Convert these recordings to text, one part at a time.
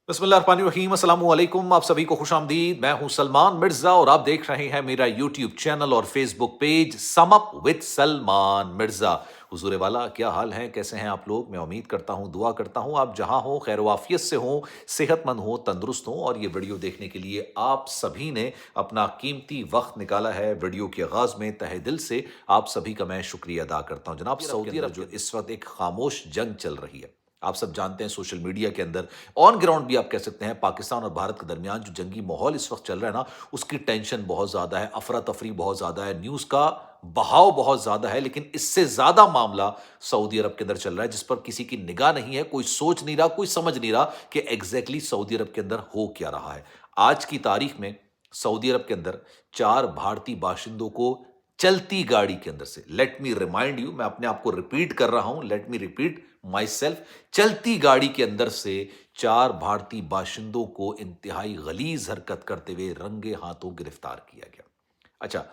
बिस्मिल्लाहिर्रहमानिर्रहीम, अस्सलाम वालेकुम। आप सभी को खुश आमदीद। मैं हूं सलमान मिर्जा और आप देख रहे हैं मेरा यूट्यूब चैनल और Facebook page sum up with Salman Mirza. हुजूर वाला, क्या हाल है, कैसे हैं आप लोग? मैं उम्मीद करता हूं, दुआ करता हूं आप जहां हो खैर वाफियत से हो, सेहतमंद हो, तंदुरुस्त हो। और ये वीडियो देखने के लिए आप सभी ने अपना कीमती वक्त निकाला है। वीडियो के आगाज में तहे दिल से आप सभी का मैं शुक्रिया अदा करता हूं। जनाब, सऊदी अरब जो इस वक्त एक खामोश जंग चल रही है, आप सब जानते हैं, सोशल मीडिया के अंदर, ऑन ग्राउंड भी आप कह सकते हैं, पाकिस्तान और भारत के दरमियान जो जंगी माहौल इस वक्त चल रहा है ना, उसकी टेंशन बहुत ज्यादा है, अफरा तफरी बहुत ज्यादा है, न्यूज का बहाव बहुत ज्यादा है। लेकिन इससे ज्यादा मामला सऊदी अरब के अंदर चल रहा है, जिस पर किसी की निगाह नहीं है, कोई सोच नहीं रहा, कोई समझ नहीं रहा कि एग्जैक्टली सऊदी अरब के अंदर हो क्या रहा है। आज की तारीख में सऊदी अरब के अंदर 4 भारतीय बाशिंदों को चलती गाड़ी के अंदर से, लेट मी रिमाइंड यू, मैं अपने आप को रिपीट कर रहा हूं, let me repeat my self, चलती गाड़ी के अंदर से 4 भारतीय बाशिंदों को इंतहाई गलीज हरकत करते हुए रंगे हाथों गिरफ्तार किया गया। अच्छा,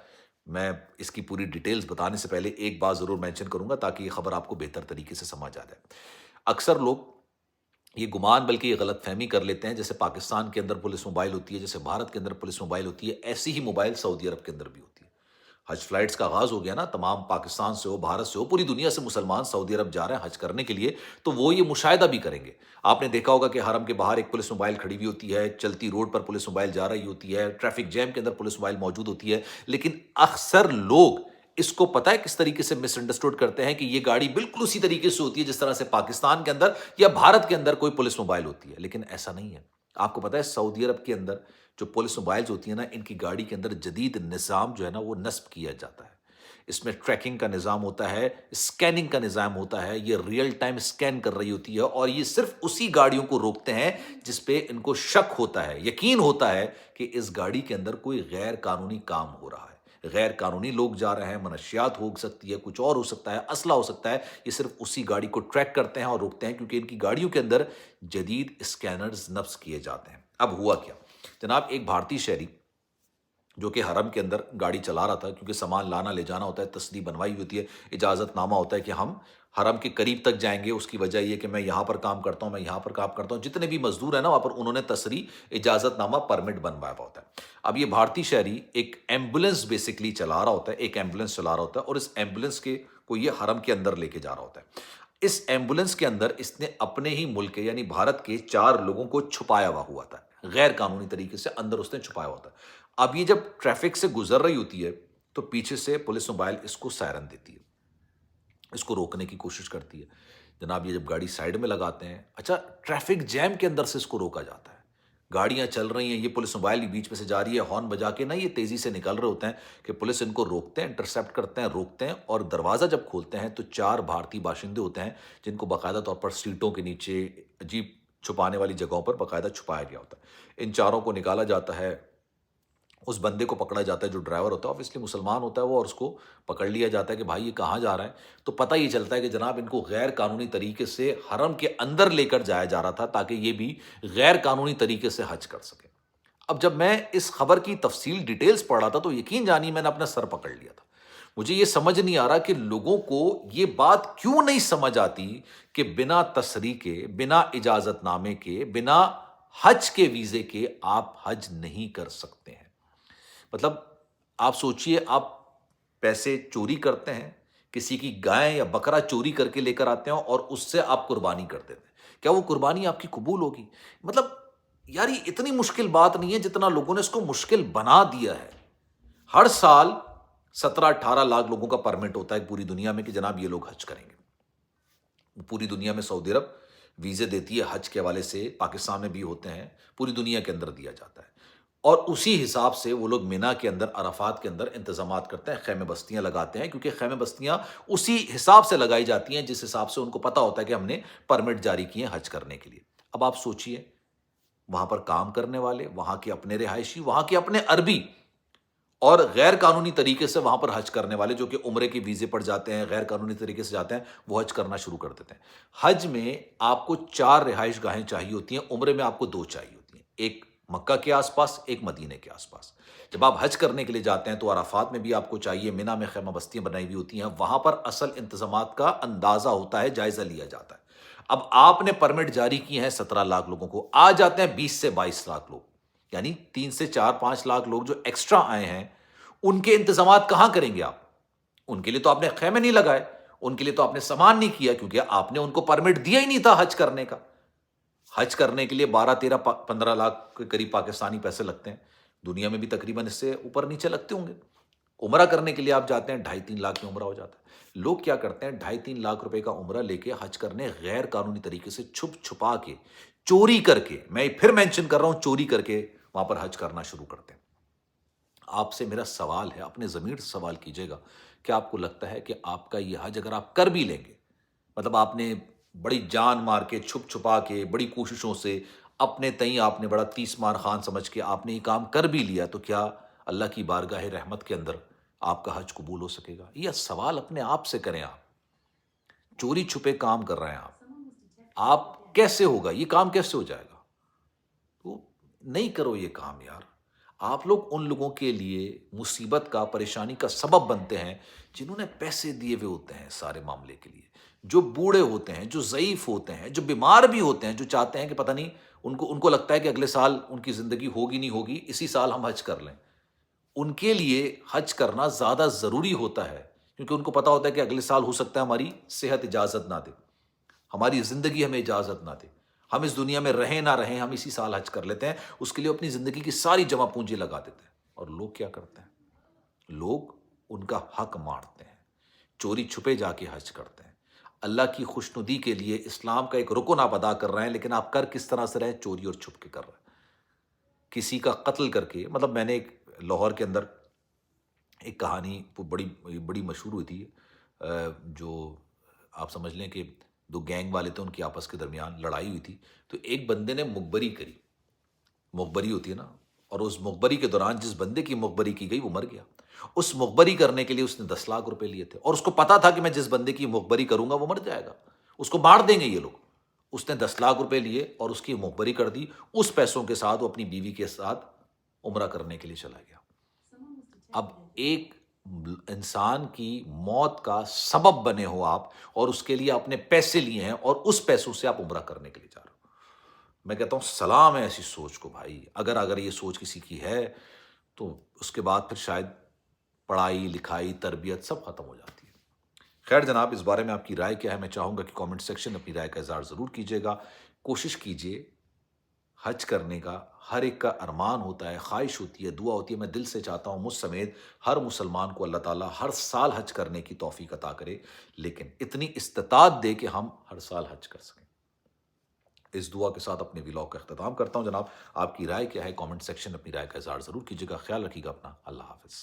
मैं इसकी पूरी डिटेल्स बताने से पहले एक बात जरूर मेंशन करूंगा ताकि ये खबर आपको बेहतर तरीके से समझ आ जाए। अक्सर लोग ये गुमान बल्कि ये गलत फहमी कर लेते हैं, जैसे पाकिस्तान के अंदर पुलिस मोबाइल होती है, जैसे भारत के अंदर पुलिस मोबाइल होती है, ऐसी ही मोबाइल सऊदी अरब के अंदर भी होती है। हज फ्लाइट्स का आगाज हो गया ना, तमाम पाकिस्तान से हो, भारत से हो, पूरी दुनिया से मुसलमान सऊदी अरब जा रहे हैं हज करने के लिए, तो वो ये मुशाहिदा भी करेंगे। आपने देखा होगा कि हरम के बाहर एक पुलिस मोबाइल खड़ी हुई होती है, चलती रोड पर पुलिस मोबाइल जा रही होती है, ट्रैफिक जैम के अंदर पुलिस मोबाइल मौजूद होती है। लेकिन अक्सर लोग इसको पता है किस तरीके से मिसअंडरस्टूड करते हैं कि ये गाड़ी बिल्कुल उसी तरीके से होती है जिस तरह से पाकिस्तान के अंदर या भारत के अंदर कोई पुलिस मोबाइल होती है, लेकिन ऐसा नहीं है। आपको पता है सऊदी अरब के अंदर जो पुलिस मोबाइल्स होती है ना, इनकी गाड़ी के अंदर जदीद निज़ाम जो है ना वो नस्ब किया जाता है। इसमें ट्रैकिंग का निज़ाम होता है, स्कैनिंग का निज़ाम होता है, ये रियल टाइम स्कैन कर रही होती है और ये सिर्फ उसी गाड़ियों को रोकते हैं जिस पे इनको शक होता है, यकीन होता है कि इस गाड़ी के अंदर कोई गैर कानूनी काम हो रहा है, गैर कानूनी लोग जा रहे हैं, मनशियात हो सकती है, कुछ और हो सकता है, असला हो सकता है। ये सिर्फ उसी गाड़ी को ट्रैक करते हैं और रोकते हैं क्योंकि इनकी गाड़ियों के अंदर जदीद स्कैनर्स नफ्स किए जाते हैं। अब हुआ क्या जनाब, एक भारतीय शहरी जो कि हरम के अंदर गाड़ी चला रहा था, क्योंकि सामान लाना ले जाना होता है, तस्दी बनवाई होती है, इजाज़तनामा होता है कि हम हरम के करीब तक जाएंगे। उसकी वजह यह कि मैं यहाँ पर काम करता हूँ, मैं यहाँ पर काम करता हूँ, जितने भी मजदूर हैं ना वहाँ पर, उन्होंने तसरी इजाज़तनामा परमिट बनवाया हुआ होता है। अब ये भारतीय शहरी एक एम्बुलेंस बेसिकली चला रहा होता है, एक एम्बुलेंस चला रहा होता है और इस एम्बुलेंस के को ये हरम के अंदर लेके जा रहा होता है। इस एम्बुलेंस के अंदर इसने अपने ही मुल्क के यानी भारत के 4 लोगों को छुपाया हुआ था, गैर कानूनी तरीके से अंदर उसने छुपाया हुआ था। अब ये जब ट्रैफिक से गुजर रही होती है तो पीछे से पुलिस मोबाइल इसको सायरन देती है, इसको रोकने की कोशिश करती है। जनाब, ये जब गाड़ी साइड में लगाते हैं, अच्छा, ट्रैफिक जैम के अंदर से इसको रोका जाता है। गाड़ियां चल रही हैं, ये पुलिस मोबाइल भी बीच में से जा रही है, हॉर्न बजा के ना ये तेजी से निकल रहे होते हैं कि पुलिस इनको रोकते हैं, इंटरसेप्ट करते हैं, रोकते हैं और दरवाजा जब खोलते हैं तो 4 भारतीय बाशिंदे होते हैं जिनको बाकायदा तौर पर सीटों के नीचे, अजीब छुपाने वाली जगहों पर बाकायदा छुपाया गया होता है। इन चारों को निकाला जाता है, उस बंदे को पकड़ा जाता है जो ड्राइवर होता है, ऑब्वियसली मुसलमान होता है वो, और उसको पकड़ लिया जाता है कि भाई ये कहाँ जा रहा है। तो पता ये चलता है कि जनाब इनको गैर कानूनी तरीके से हरम के अंदर लेकर जाया जा रहा था ताकि ये भी गैर कानूनी तरीके से हज कर सके। अब जब मैं इस खबर की तफसील डिटेल्स पढ़ रहा था तो यकीन जानिए मैंने अपना सर पकड़ लिया था। मुझे ये समझ नहीं आ रहा कि लोगों को ये बात क्यों नहीं समझ आती कि बिना तसरी के, बिना इजाजतनामे के, बिना हज के वीजे के आप हज नहीं कर सकते हैं। मतलब आप सोचिए, आप पैसे चोरी करते हैं, किसी की गाय या बकरा चोरी करके लेकर आते हैं और उससे आप कुर्बानी कर देते हैं, क्या वो कुर्बानी आपकी कबूल होगी? मतलब यार, ये इतनी मुश्किल बात नहीं है जितना लोगों ने इसको मुश्किल बना दिया है। हर साल 17-18 लाख लोगों का परमिट होता है पूरी दुनिया में कि जनाब ये लोग हज करेंगे। पूरी दुनिया में सऊदी अरब वीजे देती है हज के हवाले से, पाकिस्तान में भी होते हैं, पूरी दुनिया के अंदर दिया जाता है। और उसी हिसाब से वो लोग मिना के अंदर, अराफात के अंदर इंतजामात करते हैं, खैमे बस्तियां लगाते हैं, क्योंकि खैमे बस्तियां उसी हिसाब से लगाई जाती हैं जिस हिसाब से उनको पता होता है कि हमने परमिट जारी किए हज करने के लिए। अब आप सोचिए, वहां पर काम करने वाले, वहां के अपने रिहायशी, वहां के अपने अरबी और गैर कानूनी तरीके से वहां पर हज करने वाले जो कि उम्रे के वीजे पर जाते हैं, गैर कानूनी तरीके से जाते हैं, वो हज करना शुरू कर देते हैं। हज में आपको 4 रिहाइश गाहें चाहिए होती हैं, उम्रे में आपको 2 चाहिए होती हैं, एक मक्का के आसपास, एक मदीने के आसपास। जब आप हज करने के लिए जाते हैं तो अराफात में भी आपको चाहिए, मिना में खैमा बस्तियां बनाई हुई होती हैं, वहां पर असल इंतजामात का अंदाजा होता है, जायजा लिया जाता है। اب آپ نے پرمٹ جاری کی ہیں 17 لاکھ لوگوں کو، آ جاتے ہیں 20 سے 22 لاکھ لوگ، یعنی 3 سے 4-5 لاکھ لوگ جو ایکسٹرا آئے ہیں، ان کے انتظامات کہاں کریں گے آپ؟ ان کے لیے تو آپ نے خیمے نہیں لگائے، ان کے لیے تو آپ نے سامان نہیں کیا، کیونکہ آپ نے ان کو پرمٹ دیا ہی نہیں تھا حج کرنے کا۔ حج کرنے کے لیے 12-13-15 لاکھ کے قریب پاکستانی پیسے لگتے ہیں، دنیا میں بھی تقریباً اس سے اوپر نیچے لگتے ہوں گے۔ عمرہ کرنے کے لیے آپ جاتے ہیں 2.5-3 لاکھ میں عمرہ ہو جاتا ہے۔ لوگ کیا کرتے ہیں، 2.5-3 لاکھ روپے کا عمرہ لے کے حج کرنے غیر قانونی طریقے سے چھپ چھپا کے، چوری کر کے، میں پھر مینشن کر رہا ہوں، چوری کر کے وہاں پر حج کرنا شروع کرتے ہیں۔ آپ سے میرا سوال ہے، اپنے ضمیر سے سوال کیجئے گا، کہ آپ کو لگتا ہے کہ آپ کا یہ حج اگر آپ کر بھی لیں گے، مطلب آپ نے بڑی جان مار کے، چھپ چھپا کے، بڑی کوششوں سے، اپنے تئیں آپ نے بڑا تیس مار خان سمجھ کے آپ نے یہ کام کر بھی لیا، تو کیا اللہ کی بارگاہ رحمت کے اندر آپ کا حج قبول ہو سکے گا؟ یہ سوال اپنے آپ سے کریں۔ آپ چوری چھپے کام کر رہے ہیں، آپ کیسے ہوگا یہ کام، کیسے ہو جائے گا؟ تو نہیں کرو یہ کام یار۔ آپ لوگ ان لوگوں کے لیے مصیبت کا، پریشانی کا سبب بنتے ہیں جنہوں نے پیسے دیے ہوئے ہوتے ہیں سارے معاملے کے لیے، جو بوڑھے ہوتے ہیں، جو ضعیف ہوتے ہیں، جو بیمار بھی ہوتے ہیں، جو چاہتے ہیں کہ پتہ نہیں، ان کو لگتا ہے کہ اگلے سال ان کی زندگی ہوگی نہیں ہوگی، اسی سال ہم حج کر لیں۔ ان کے لیے حج کرنا زیادہ ضروری ہوتا ہے، کیونکہ ان کو پتا ہوتا ہے کہ اگلے سال ہو سکتا ہے ہماری صحت اجازت نہ دے، ہماری زندگی ہمیں اجازت نہ دے، ہم اس دنیا میں رہیں نہ رہیں، ہم اسی سال حج کر لیتے ہیں، اس کے لیے اپنی زندگی کی ساری جمع پونجی لگا دیتے ہیں۔ اور لوگ کیا کرتے ہیں، لوگ ان کا حق مارتے ہیں، چوری چھپے جا کے حج کرتے ہیں۔ اللہ کی خوشنودی کے لیے اسلام کا ایک رکن آپ ادا کر رہے ہیں، لیکن آپ کر کس طرح سے رہے ہیں؟ چوری اور چھپ کے کر رہے ہیں، کسی کا قتل کر کے۔ مطلب میں نے ایک لاہور کے اندر ایک کہانی وہ بڑی بڑی مشہور ہوئی تھی، جو آپ سمجھ لیں کہ دو گینگ والے تھے، ان کی آپس کے درمیان لڑائی ہوئی تھی، تو ایک بندے نے مخبری کری، مخبری ہوتی ہے نا، اور اس مخبری کے دوران جس بندے کی مخبری کی گئی وہ مر گیا۔ اس مخبری کرنے کے لیے اس نے 10 لاکھ روپے لیے تھے، اور اس کو پتا تھا کہ میں جس بندے کی مخبری کروں گا وہ مر جائے گا، اس کو مار دیں گے یہ لوگ۔ اس نے 10 لاکھ روپے لیے اور اس کی مخبری کر دی، اس پیسوں کے ساتھ وہ اپنی بیوی کے ساتھ عمرہ کرنے کے لیے چلا گیا۔ اب ایک انسان کی موت کا سبب بنے ہو آپ، اور اس کے لیے آپ نے پیسے لیے ہیں، اور اس پیسوں سے آپ عمرہ کرنے کے لیے جا رہے ہو۔ میں کہتا ہوں سلام ہے ایسی سوچ کو بھائی، اگر یہ سوچ کسی کی ہے تو اس کے بعد پھر شاید پڑھائی لکھائی تربیت سب ختم ہو جاتی ہے۔ خیر جناب، اس بارے میں آپ کی رائے کیا ہے؟ میں چاہوں گا کہ کامنٹ سیکشن اپنی رائے کا اظہار ضرور کیجیے گا۔ کوشش کیجیے، حج کرنے کا ہر ایک کا ارمان ہوتا ہے، خواہش ہوتی ہے، دعا ہوتی ہے۔ میں دل سے چاہتا ہوں مجھ سمیت ہر مسلمان کو اللہ تعالیٰ ہر سال حج کرنے کی توفیق عطا کرے، لیکن اتنی استطاعت دے کہ ہم ہر سال حج کر سکیں۔ اس دعا کے ساتھ اپنے ولاگ کا اختتام کرتا ہوں جناب۔ آپ کی رائے کیا ہے؟ کامنٹ سیکشن اپنی رائے کا اظہار ضرور کیجیے گا۔ خیال رکھیے گا اپنا، اللہ حافظ۔